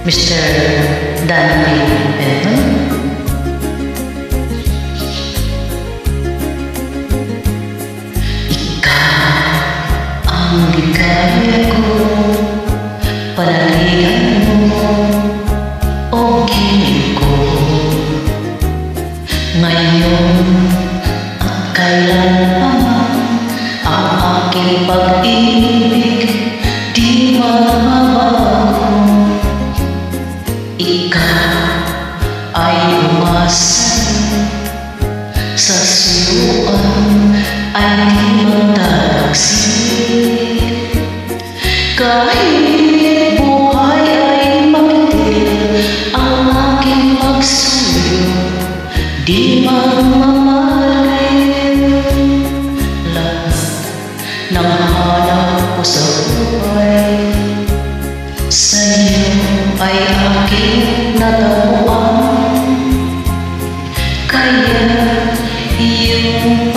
Mr. Danny Benton. Ikaw ang ligaya ko, panaligan mo o kinig ko. Ngayon at kailanman ang aking pag-ibig di magbabago. Ikaw ay umasa sa suyuan ay di magdadagsik. Kahit buhay ay magtil ang aking pagsuyo, di magmamahalin. Lahat ng hanap ko sa buhay sa'yo ay aking natapuan. Kaya iyong